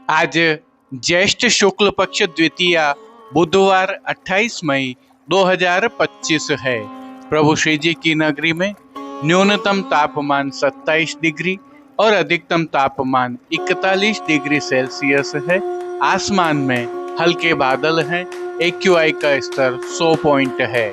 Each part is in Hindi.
आज ज्येष्ठ शुक्ल पक्ष द्वितीया बुधवार 28 मई 2025 है। प्रभु श्री जी की नगरी में न्यूनतम तापमान 27 डिग्री और अधिकतम तापमान 41 डिग्री सेल्सियस है। आसमान में हल्के बादल हैं। AQI का स्तर 100 पॉइंट है।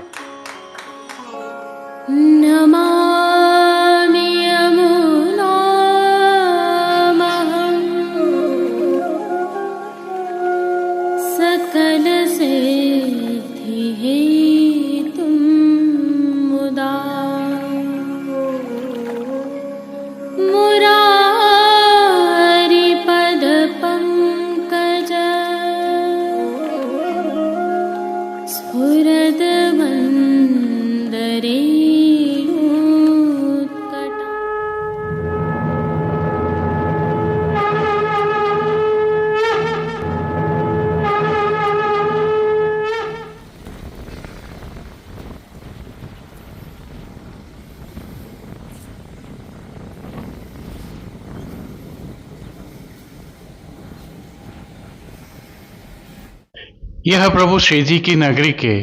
यह प्रभु श्री जी की नगरी के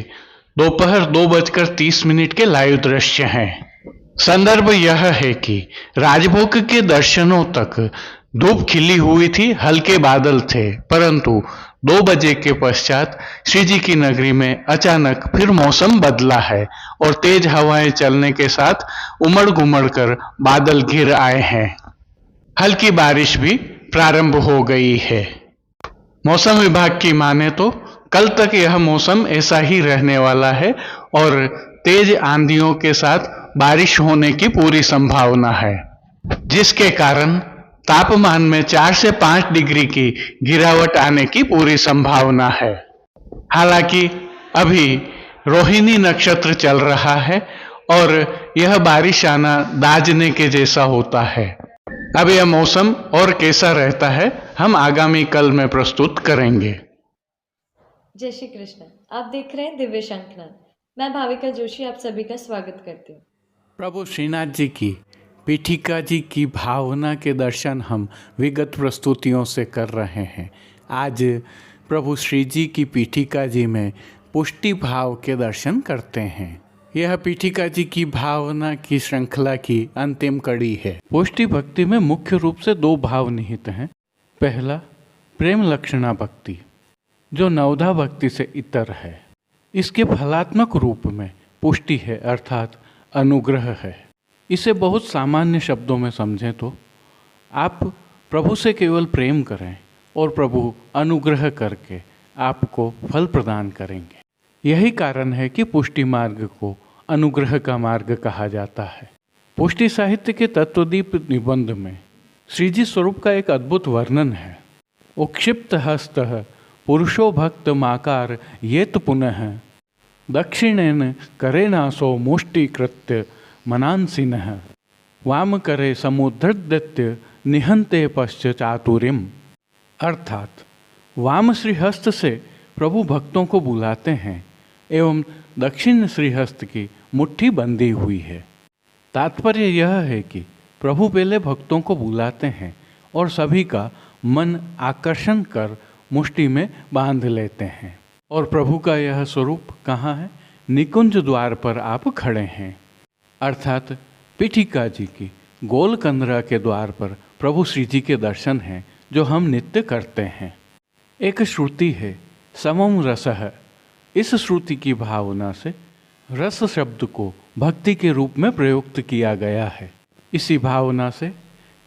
दोपहर 2:30 के लाइव दृश्य हैं। संदर्भ यह है कि राजभोग के दर्शनों तक धूप खिली हुई थी, हल्के बादल थे, परंतु 2 बजे के पश्चात श्री जी की नगरी में अचानक फिर मौसम बदला है और तेज हवाएं चलने के साथ उमड़ घुमड़ कर बादल घिर आए हैं। हल्की बारिश भी प्रारंभ हो गई है। मौसम विभाग की माने तो कल तक यह मौसम ऐसा ही रहने वाला है और तेज आंधियों के साथ बारिश होने की पूरी संभावना है, जिसके कारण तापमान में 4 से 5 डिग्री की गिरावट आने की पूरी संभावना है। हालांकि अभी रोहिणी नक्षत्र चल रहा है और यह बारिश आना दाजने के जैसा होता है। अब यह मौसम और कैसा रहता है हम आगामी कल में प्रस्तुत करेंगे। जय श्री कृष्ण। आप देख रहे हैं दिव्य शंखनाद। मैं भाविका जोशी आप सभी का स्वागत करती हूँ। प्रभु श्रीनाथ जी की पीठिका जी की भावना के दर्शन हम विगत प्रस्तुतियों से कर रहे हैं। आज प्रभु श्री जी की पीठिका जी में पुष्टि भाव के दर्शन करते हैं। यह पीठिका जी की भावना की श्रृंखला की अंतिम कड़ी है। पुष्टि भक्ति में मुख्य रूप से 2 भाव निहित हैं। पहला प्रेम लक्षणा भक्ति, जो नवधा भक्ति से इतर है। इसके फलात्मक रूप में पुष्टि है, अर्थात अनुग्रह है। इसे बहुत सामान्य शब्दों में समझें तो आप प्रभु से केवल प्रेम करें और प्रभु अनुग्रह करके आपको फल प्रदान करेंगे। यही कारण है कि पुष्टि मार्ग को अनुग्रह का मार्ग कहा जाता है। पुष्टि साहित्य के तत्वदीप निबंध में श्री जी स्वरूप का एक अद्भुत वर्णन है। उक्षिप्त हस्त पुरुषो भक्त माकार येत पुनः दक्षिणेन करेनासो मुष्टिकृत्य मनांसिनः वाम करे समुद्धृत्य निहंते पश्च चातुर्यम। अर्थात वाम श्रीहस्त से प्रभु भक्तों को बुलाते हैं एवं दक्षिण श्रीहस्त की मुट्ठी बंधी हुई है। तात्पर्य यह है कि प्रभु पहले भक्तों को बुलाते हैं और सभी का मन आकर्षण कर मुष्टि में बांध लेते हैं। और प्रभु का यह स्वरूप कहाँ है? निकुंज द्वार पर आप खड़े हैं, अर्थात पीठिका जी की गोल कंदरा के द्वार पर प्रभु श्री जी के दर्शन हैं, जो हम नित्य करते हैं। एक श्रुति है समम रसः। इस श्रुति की भावना से रस शब्द को भक्ति के रूप में प्रयुक्त किया गया है। इसी भावना से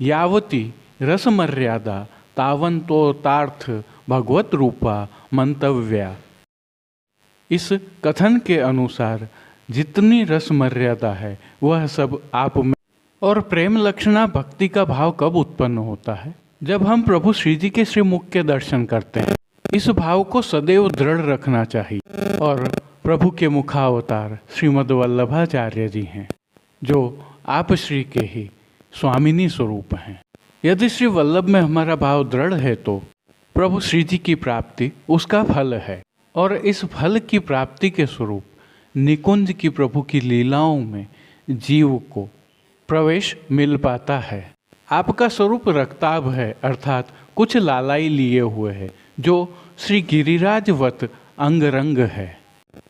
यावती रस मर्यादा तावंतोतार्थ भगवत रूपा मंतव्या। इस कथन के अनुसार जितनी रस मर्यादा है वह सब आप में। और प्रेम लक्षणा भक्ति का भाव कब उत्पन्न होता है? जब हम प्रभु श्री जी के श्रीमुख के दर्शन करते हैं। इस भाव को सदैव दृढ़ रखना चाहिए। और प्रभु के मुखावतार श्रीमद् वल्लभाचार्य जी हैं, जो आप श्री के ही स्वामिनी स्वरूप हैं। यदि श्री वल्लभ में हमारा भाव दृढ़ है तो प्रभु श्री जी की प्राप्ति उसका फल है। और इस फल की प्राप्ति के स्वरूप निकुंज की प्रभु की लीलाओं में जीव को प्रवेश मिल पाता है। आपका स्वरूप रक्ताभ है, अर्थात कुछ लालाई लिए हुए है जो श्री गिरिराजवत अंगरंग है।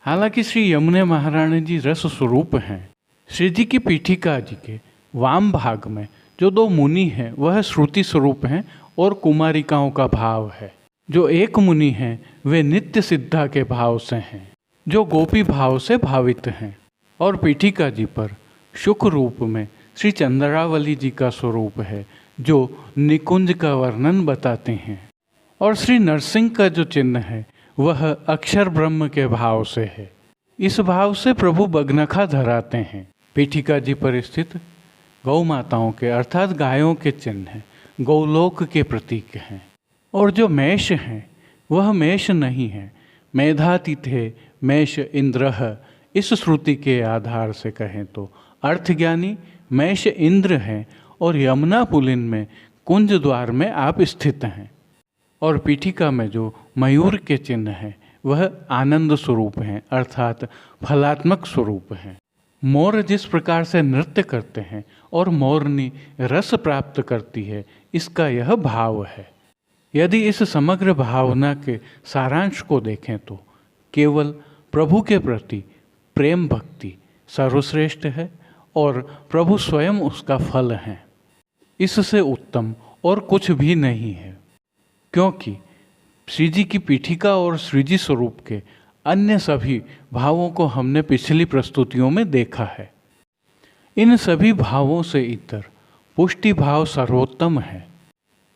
हालांकि श्री यमुने महारानी जी रस स्वरूप हैं। श्री जी की पीठिका जी के वाम भाग में जो दो मुनि हैं वह श्रुति स्वरूप हैं और कुमारिकाओं का भाव है। जो एक मुनि हैं वे नित्य सिद्धा के भाव से हैं जो गोपी भाव से भावित हैं। और पीठिका जी पर शुक रूप में श्री चंद्रावली जी का स्वरूप है जो निकुंज का वर्णन बताते हैं। और श्री नरसिंह का जो चिन्ह है वह अक्षर ब्रह्म के भाव से है। इस भाव से प्रभु बगनखा धराते हैं। पीठिका जी पर स्थित गौ माताओं के अर्थात गायों के चिन्ह हैं, गौलोक के प्रतीक हैं। और जो मेष हैं वह मेष नहीं है, मेधातिथे मेष इंद्रः। इस श्रुति के आधार से कहें तो अर्थज्ञानी मेष इंद्र हैं और यमुना पुलिन में कुंज द्वार में आप स्थित हैं। और पीठिका में जो मयूर के चिन्ह हैं वह आनंद स्वरूप हैं अर्थात फलात्मक स्वरूप हैं। मोर जिस प्रकार से नृत्य करते हैं और मोरनी रस प्राप्त करती है, इसका यह भाव है। यदि इस समग्र भावना के सारांश को देखें तो केवल प्रभु के प्रति प्रेम भक्ति सर्वश्रेष्ठ है और प्रभु स्वयं उसका फल है। इससे उत्तम और कुछ भी नहीं है, क्योंकि श्री जी की पीठिका और श्री जी स्वरूप के अन्य सभी भावों को हमने पिछली प्रस्तुतियों में देखा है। इन सभी भावों से इतर पुष्टि भाव सर्वोत्तम है।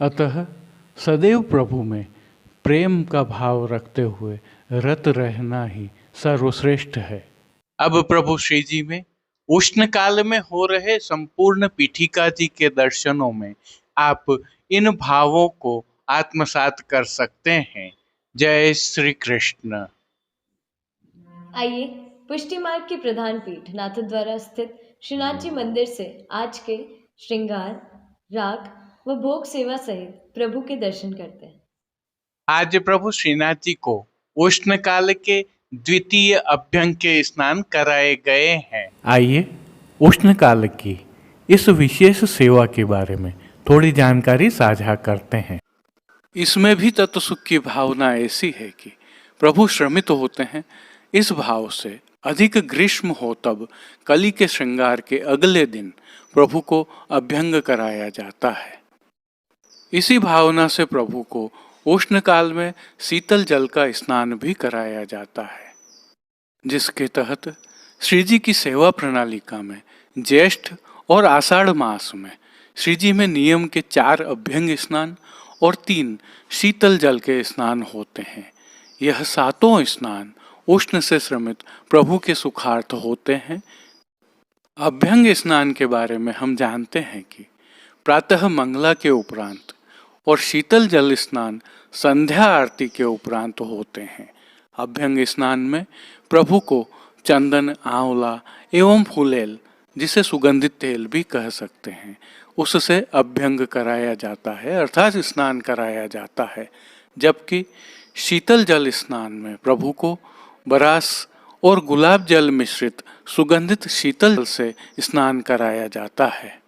अतः सदैव प्रभु में प्रेम का भाव रखते हुए रत रहना ही सर्वश्रेष्ठ है। अब प्रभु श्री जी में उष्ण काल में हो रहे संपूर्ण पीठिका जी के दर्शनों में आप इन भावों को आत्मसात कर सकते हैं। जय श्री कृष्ण। आइए पुष्टि मार्ग की प्रधान पीठ नाथद्वारा स्थित श्रीनाथ जी मंदिर से आज के श्रृंगार, राग व भोग सेवा सहित प्रभु के दर्शन करते हैं। आज प्रभु श्रीनाथ जी को उष्ण काल के द्वितीय अभ्यंग के स्नान कराए गए हैं। आइए उष्ण काल की इस विशेष सेवा के बारे में थोड़ी जानकारी साझा करते हैं। इसमें भी तत्व सुख की भावना ऐसी है कि प्रभु श्रमित होते हैं। इस भाव से अधिक ग्रीष्म हो तब कली के श्रृंगार के अगले दिन प्रभु को अभ्यंग कराया जाता है। इसी भावना से प्रभु को उष्ण काल में शीतल जल का स्नान भी कराया जाता है, जिसके तहत श्री जी की सेवा प्रणालिका में ज्येष्ठ और आषाढ़ मास में श्री जी में नियम के 4 अभ्यंग स्नान और 3 शीतल जल के स्नान होते हैं। यह 7 स्नान उष्ण से श्रमित प्रभु के सुखार्थ होते हैं। अभ्यंग स्नान के बारे में हम जानते हैं कि प्रातः मंगला के उपरांत और शीतल जल स्नान संध्या आरती के उपरांत होते हैं। अभ्यंग स्नान में प्रभु को चंदन, आंवला एवं फूलेल, जिसे सुगंधित तेल भी कह सकते हैं, उससे अभ्यंग कराया जाता है अर्थात स्नान कराया जाता है। जबकि शीतल जल स्नान में प्रभु को बरास और गुलाब जल मिश्रित सुगंधित शीतल जल से स्नान कराया जाता है।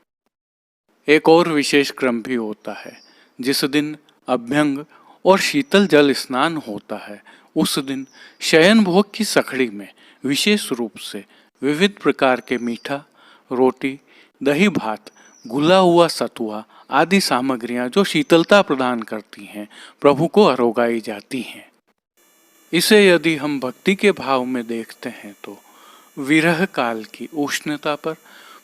एक और विशेष क्रम भी होता है। जिस दिन अभ्यंग और शीतल जल स्नान होता है उस दिन शयन भोग की सखड़ी में विशेष रूप से विविध प्रकार के मीठा, रोटी, दही भात, घुला हुआ सतुआ आदि सामग्रियां जो शीतलता प्रदान करती हैं प्रभु को अरोगाई जाती हैं। इसे यदि हम भक्ति के भाव में देखते हैं तो विरह काल की उष्णता पर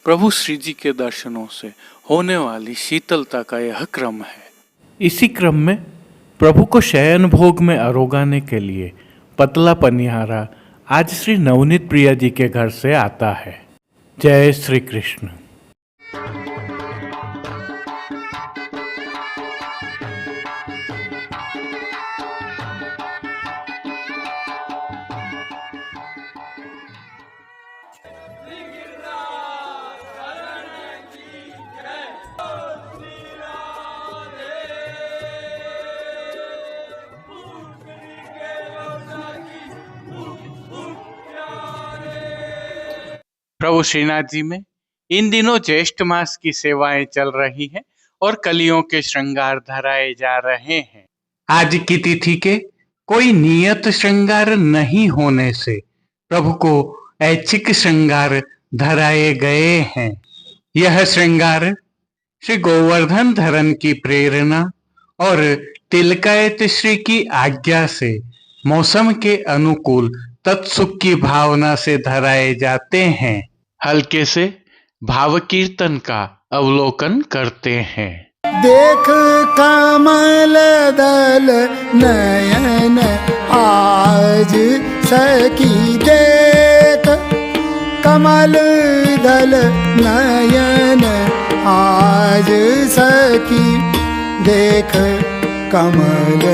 प्रभु श्री जी के दर्शनों से होने वाली शीतलता का यह क्रम है। इसी क्रम में प्रभु को शयन भोग में अरोगाने के लिए पतला पनिहारा आज श्री नवनीत प्रिया जी के घर से आता है। जय श्री कृष्ण। प्रभु श्रीनाथ जी में इन दिनों ज्येष्ठ मास की सेवाएं चल रही हैं और कलियों के श्रृंगार धराए जा रहे हैं। आज की तिथि के कोई नियत श्रृंगार नहीं होने से प्रभु को ऐच्छिक श्रृंगार धराए गए हैं। यह श्रृंगार श्री गोवर्धन धरन की प्रेरणा और तिलकायत श्री की आज्ञा से मौसम के अनुकूल तत्सुख की भावना से धराए जाते हैं। हल्के से भाव कीर्तन का अवलोकन करते हैं। देख कमल दल नयन आज सखी देख कमल दल नयन आज सखी देख कमल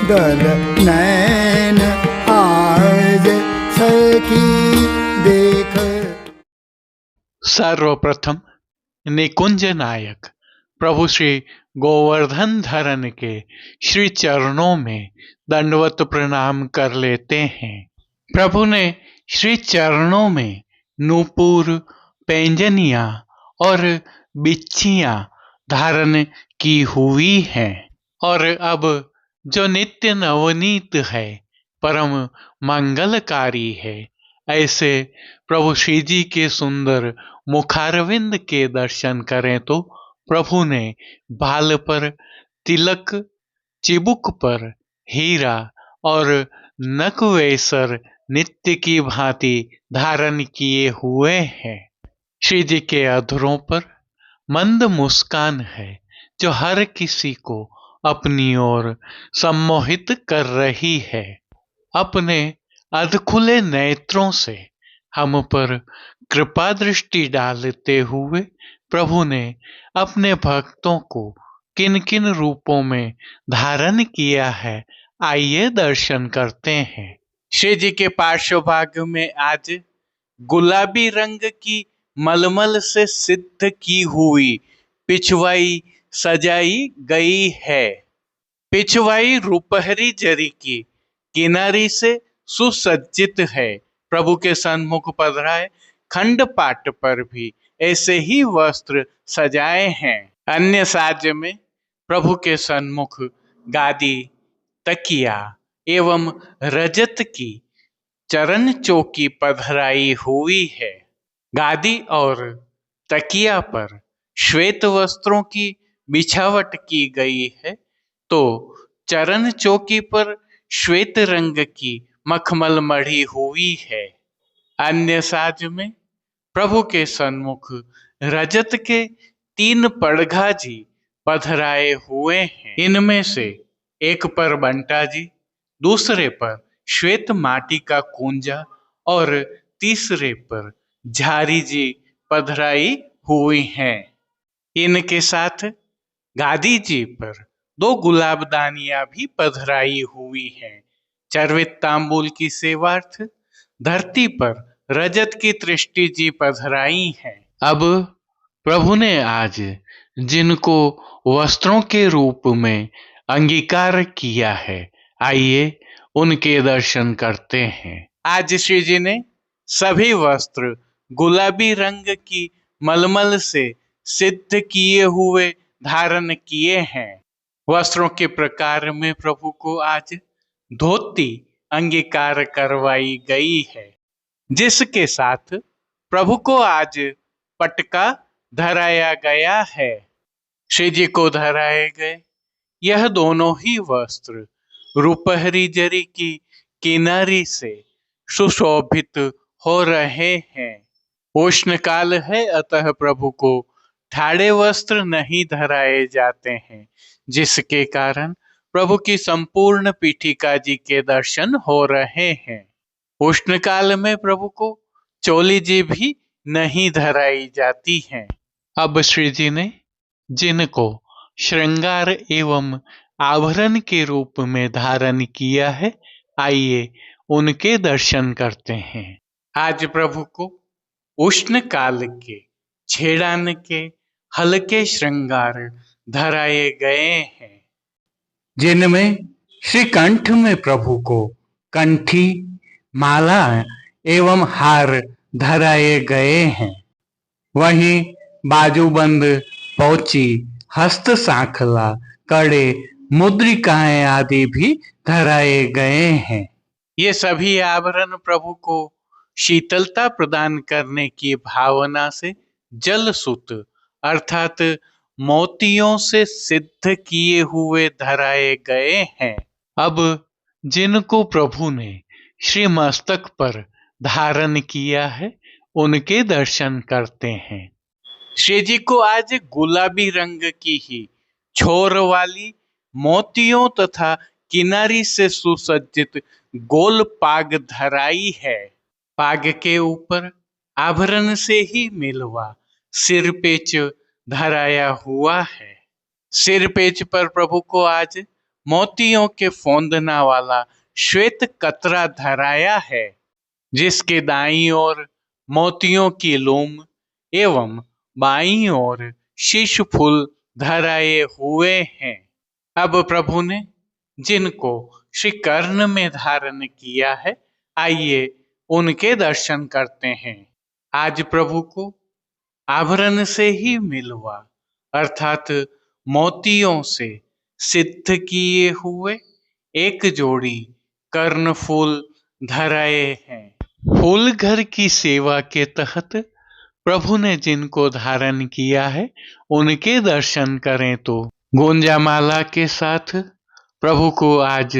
दल नयन आज सखी देख। सर्वप्रथम निकुंज नायक प्रभु श्री गोवर्धन धरन के श्री चरणों में दंडवत प्रणाम कर लेते हैं। प्रभु ने श्री चरणों में नूपुर, पैंजनिया और बिच्छियां धारण की हुई हैं और अब जो नित्य नवनीत है, परम मंगलकारी है, ऐसे प्रभु श्री जी के सुंदर मुखारविंद के दर्शन करें तो प्रभु ने बाल पर तिलक, चिबुक पर हीरा और नकवेसर नित्य की भांति धारण किए हुए हैं। श्री जी के अधरों पर मंद मुस्कान है जो हर किसी को अपनी ओर सम्मोहित कर रही है। अपने अधखुले नेत्रों से हम पर कृपा दृष्टि डालते हुए प्रभु ने अपने भक्तों को किन किन रूपों में धारण किया है, आइए दर्शन करते हैं। श्री जी के पार्श्वभाग में आज गुलाबी रंग की मलमल से सिद्ध की हुई पिछवाई सजाई गई है। पिछवाई रुपहरी जरी की किनारी से सुसज्जित है। प्रभु के सन्मुख पधराए खंड पाट पर भी ऐसे ही वस्त्र सजाए हैं। अन्य साज में प्रभु के सन्मुख गादी, तकिया एवं रजत की चरण चौकी पधराई हुई है। गादी और तकिया पर श्वेत वस्त्रों की बिछावट की गई है, तो चरण चौकी पर श्वेत रंग की मखमल मढ़ी हुई है। अन्य साज में प्रभु के सन्मुख रजत के 3 पड़घा जी पधराए हुए हैं। इनमें से एक पर बंटा जी, दूसरे पर श्वेत माटी का कुंजा और तीसरे पर झारी जी पधराई हुई हैं। इनके साथ गादी जी पर 2 गुलाबदानियां भी पधराई हुई हैं। चर्वित तांबूल की सेवार्थ धरती पर रजत की तृष्टि जी पधराई हैं। अब प्रभु ने आज जिनको वस्त्रों के रूप में अंगीकार किया है, आइए उनके दर्शन करते हैं। आज श्री जी ने सभी वस्त्र गुलाबी रंग की मलमल से सिद्ध किए हुए धारण किए हैं। वस्त्रों के प्रकार में प्रभु को आज धोती अंगीकार करवाई गई है, जिसके साथ प्रभु को आज पटका धराया गया है। श्री जी को धराए गए यह दोनों ही वस्त्र रुपहरी जरी की किनारी से सुशोभित हो रहे हैं। उष्ण काल है, अतः प्रभु को ठाड़े वस्त्र नहीं धराए जाते हैं, जिसके कारण प्रभु की संपूर्ण पीठिका जी के दर्शन हो रहे हैं। उष्ण काल में प्रभु को चोली जी भी नहीं धराई जाती हैं। अब श्री जी ने जिनको श्रृंगार एवं आभरण के रूप में धारण किया है, आइए उनके दर्शन करते हैं। आज प्रभु को उष्ण काल के छेड़ान के हल्के श्रृंगार धराए गए हैं, जिनमें श्री कंठ में प्रभु को कंठी, माला एवं हार धराए गए हैं। वहीं बाजूबंद, पोची, हस्त सांखला, कड़े, मुद्रिकाएं आदि भी धराए गए हैं। ये सभी आभरण प्रभु को शीतलता प्रदान करने की भावना से जलसूत अर्थात मोतियों से सिद्ध किए हुए धराए गए हैं। अब जिनको प्रभु ने श्री मस्तक पर धारण किया है उनके दर्शन करते हैं। श्री जी को आज गुलाबी रंग की ही छोर वाली मोतियों तथा किनारी से सुसज्जित गोल पाग धराई है। पाग के ऊपर आभरण से ही मिलवा सिर पेच धराया हुआ है। सिर पेच पर प्रभु को आज मोतियों के फौंदना वाला श्वेत कतरा धराया है, जिसके दाईं ओर मोतियों की लूम एवं बाईं ओर शीश फूल धराए हुए हैं। अब प्रभु ने जिनको श्री कर्ण में धारण किया है, आइए उनके दर्शन करते हैं। आज प्रभु को आभरण से ही मिलवा अर्थात मोतियों से सिद्ध किए हुए एक जोड़ी कर्ण फूल धराए हैं। फूल घर की सेवा के तहत प्रभु ने जिनको धारण किया है उनके दर्शन करें तो गोंजामाला के साथ प्रभु को आज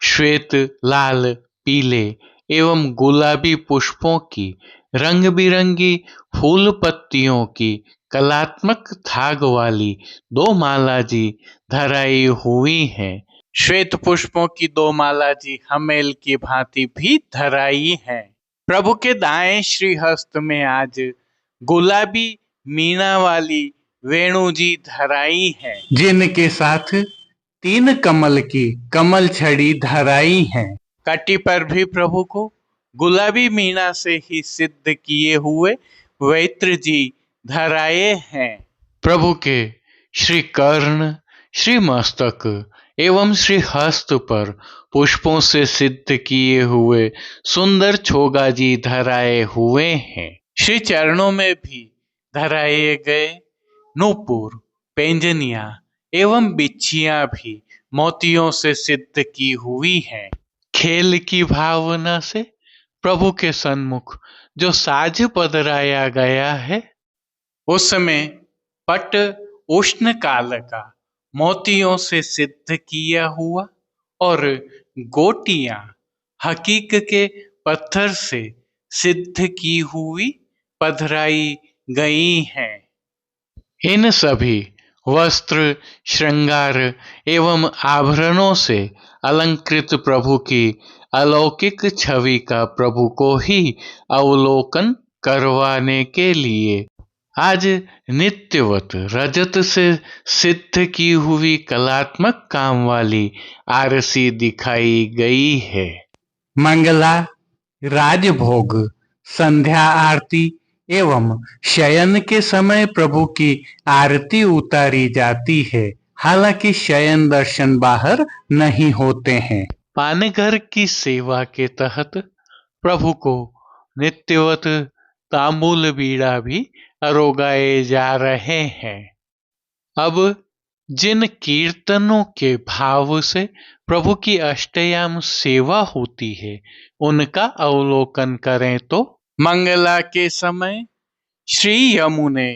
श्वेत, लाल, पीले एवं गुलाबी पुष्पों की रंग बिरंगी फूल पत्तियों की कलात्मक थाग वाली 2 माला जी धराई हुई हैं। श्वेत पुष्पों की 2 माला जी हमेल की भांति भी धराई हैं। प्रभु के दाएं श्री हस्त में आज गुलाबी मीना वाली वेणु जी धराई है, जिनके साथ 3 कमल की कमल छड़ी धराई है। कटी पर भी प्रभु को गुलाबी मीना से ही सिद्ध किए हुए वैत्र जी धराए हैं। प्रभु के श्री कर्ण, श्री मस्तक एवं श्री हस्त पर पुष्पों से सिद्ध किए हुए सुंदर छोगा जी धराए हुए हैं। श्री चरणों में भी धराए गए नूपुर, पैंजनिया एवं बिच्छियां भी मोतियों से सिद्ध की हुई हैं। खेल की भावना से प्रभु के सन्मुख जो साज पधराया गया है, उसमें पट उष्ण काल का मोतियों से सिद्ध किया हुआ और गोटियां हकीक के पत्थर से सिद्ध की हुई पधराई गई हैं। इन सभी वस्त्र, श्रृंगार एवं आभरणों से अलंकृत प्रभु की अलौकिक छवि का प्रभु को ही अवलोकन करवाने के लिए आज नित्यवत रजत से सिद्ध की हुई कलात्मक काम वाली आरसी दिखाई गई है। मंगला, राजभोग, संध्या आरती एवं शयन के समय प्रभु की आरती उतारी जाती है। हालांकि शयन दर्शन बाहर नहीं होते हैं। पानघर की सेवा के तहत प्रभु को नित्यवत तांबूल बीड़ा भी अरोगाए जा रहे हैं। अब जिन कीर्तनों के भाव से प्रभु की अष्टयाम सेवा होती है, उनका अवलोकन करें तो मंगला के समय श्री यमुने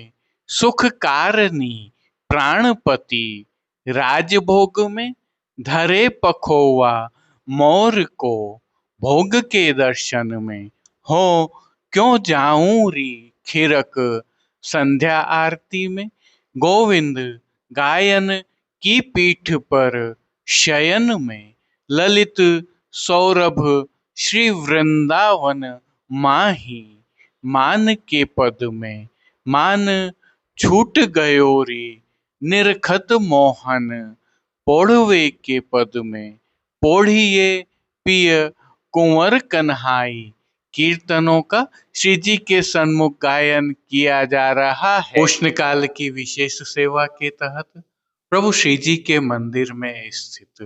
सुख कारणी प्राणपति राजभोग में धरे पखोवा मोर को भोग के दर्शन में हो क्यों जाऊं री खिरक। संध्या आरती में गोविंद गायन की पीठ पर शयन में ललित सौरभ श्री वृंदावन माही मान के पद में मान छूट गयो रे निरखत मोहन पोढ़वे के पद में पोढ़िए पिय कुंवर कन्हाई कीर्तनों का श्री जी के सन्मुख गायन किया जा रहा है। उष्णकाल की विशेष सेवा के तहत प्रभु श्री जी के मंदिर में स्थित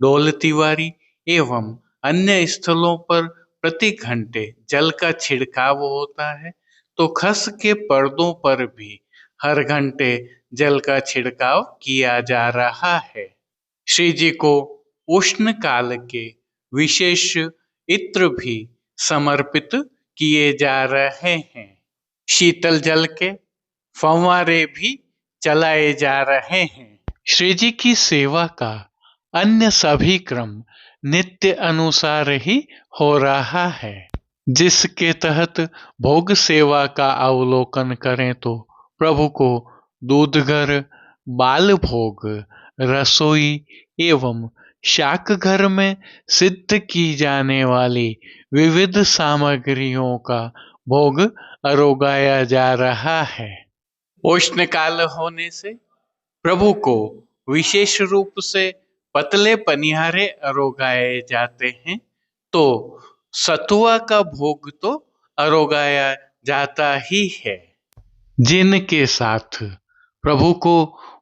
डोल तिवारी एवं अन्य स्थलों पर प्रति घंटे जल का छिड़काव होता है, तो खस के पर्दों पर भी हर घंटे जल का छिड़काव किया जा रहा है। श्री जी को उष्ण काल के विशेष इत्र भी समर्पित किए जा रहे हैं। शीतल जल के फव्वारे भी चलाए जा रहे हैं। श्री जी की सेवा का अन्य सभी क्रम नित्य अनुसार ही हो रहा है, जिसके तहत भोग सेवा का अवलोकन करें तो प्रभु को दूधघर, बाल भोग, रसोई एवं शाक घर में सिद्ध की जाने वाली विविध सामग्रियों का भोग अरोगाया जा रहा है। उष्ण काल होने से प्रभु को विशेष रूप से पतले पनिहारे अरोगाए जाते हैं, तो सतुआ का भोग तो अरोगाया जाता ही है, जिनके साथ प्रभु को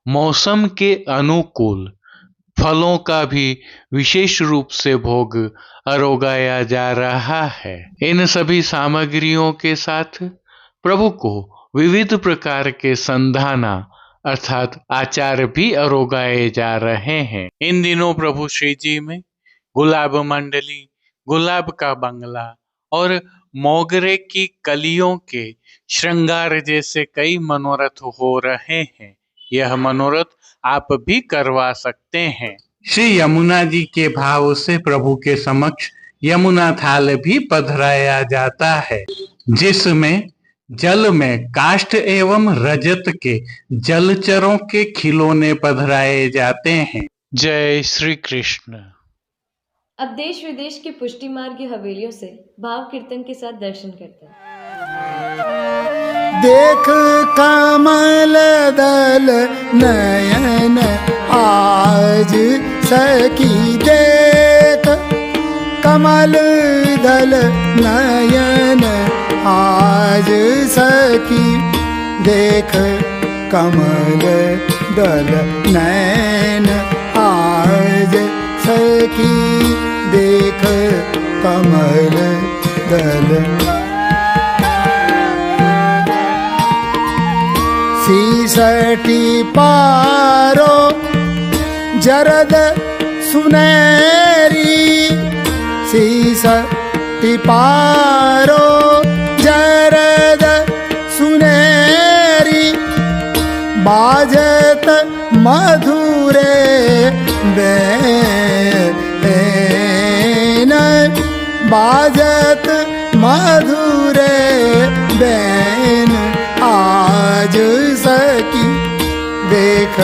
मौसम के अनुकूल फलों का भी विशेष रूप से भोग अरोगाया जा रहा है। इन सभी सामग्रियों के साथ प्रभु को विविध प्रकार के संधाना अर्थात आचार भी अरोगाए जा रहे हैं। इन दिनों प्रभु श्री जी में गुलाब मंडली, गुलाब का बंगला और मोगरे की कलियों के श्रृंगार जैसे कई मनोरथ हो रहे हैं। यह मनोरथ आप भी करवा सकते हैं। श्री यमुना जी के भाव से प्रभु के समक्ष यमुना थाल भी पधराया जाता है, जिसमें जल में काष्ठ एवं रजत के जलचरों के खिलौने पधराए जाते हैं। जय श्री कृष्ण। अब देश विदेश की पुष्टि मार्ग की हवेलियों से भाव कीर्तन के साथ दर्शन करते हैं। देख कमल दल नयन आज सखी देख, कमल दल नयन आज सखी देख, कमल दल नयन आज सखी देख, कमल दल। सीसटी पारो जरद सुनहरी, सीसटी पारो जरद सुनहरी, बाजत मधुरे बैन, बाजत मधुरे बैन आज सखी देख।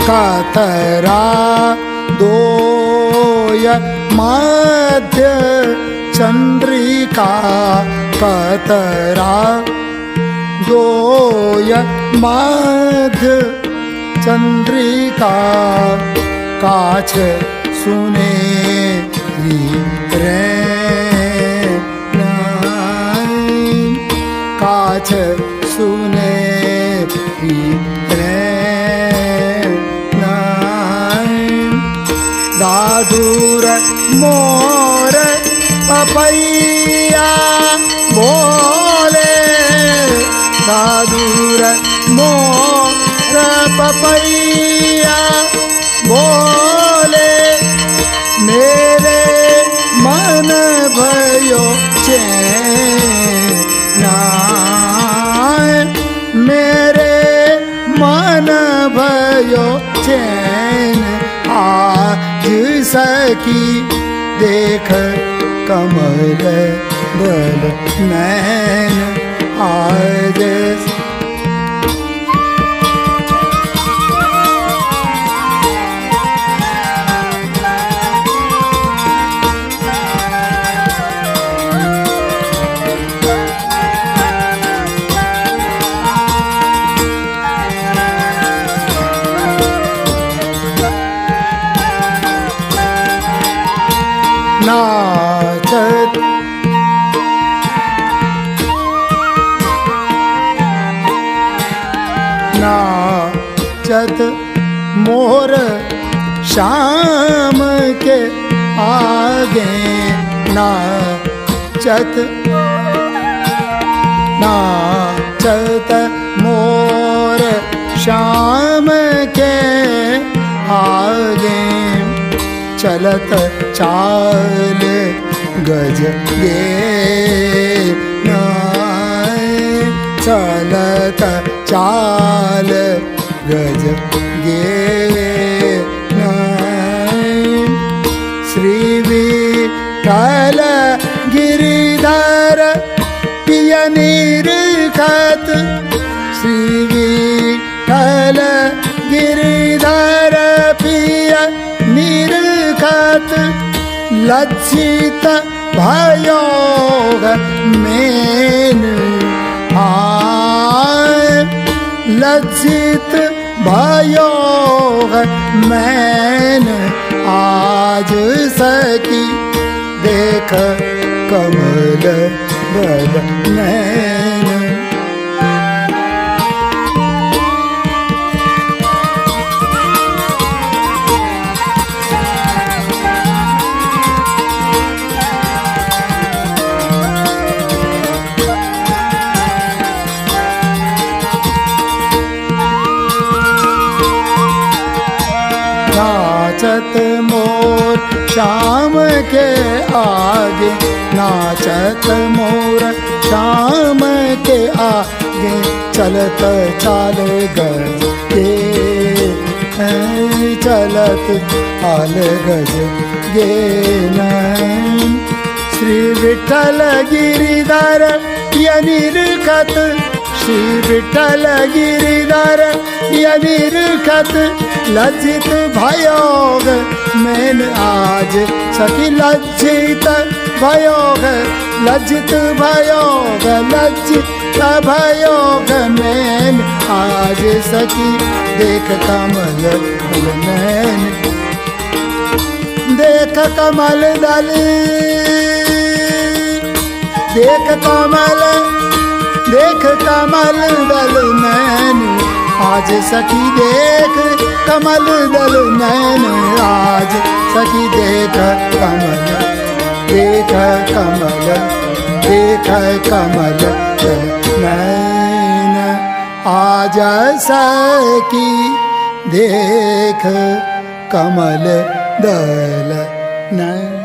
कतरा दोय मध्य चंद्रिका, कतरा दोय मध्य चंद्रिका, काछ सुने काछ सुने दादूर मोर पपैया बोले, दादूर मोर पपैया बोले, मेरे मन भयो चैना, मेरे मन भयो चैन आज सखी देख, कमल दल नैन आज। नाचत नाचत मोर शाम के आगे नाचत नाचत मोर शाम के आगे चलत चाल गज गे चलत चाल गज गे श्री विठ्ठल गिरिधर पिय निरखत श्री विठ्ठल गिरिधर पिय निरखत लज्जित भयो मेन लज्जित भयो मैन आज सकी देख कमल बल नैन नाचत मोर शाम के आगे नाचत मोर शाम के आगे चलत चाल गज गे चलत चाल गज गे श्री विठ्ठल गिरिधर पिय निरखत श्री विठ्ठल गिरिधर पिय निरखत लज्जित भयोग मैन आज सखी लज्जित भयोग लज्जित भयोग लज्जित भयोग मैन आज सखी देख कमल दल नैन देख कमल दल देख कमल दल नैन आज सखी देख कमल दल नैन आज सखी देख कमल दल नैन आज सखी देख कमल दल नैन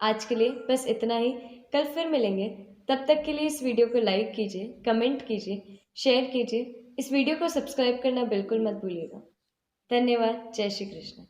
आज के लिए बस इतना ही। कल फिर मिलेंगे। तब तक के लिए इस वीडियो को लाइक कीजिए, कमेंट कीजिए, शेयर कीजिए। इस वीडियो को सब्सक्राइब करना बिल्कुल मत भूलिएगा। धन्यवाद। जय श्री कृष्ण।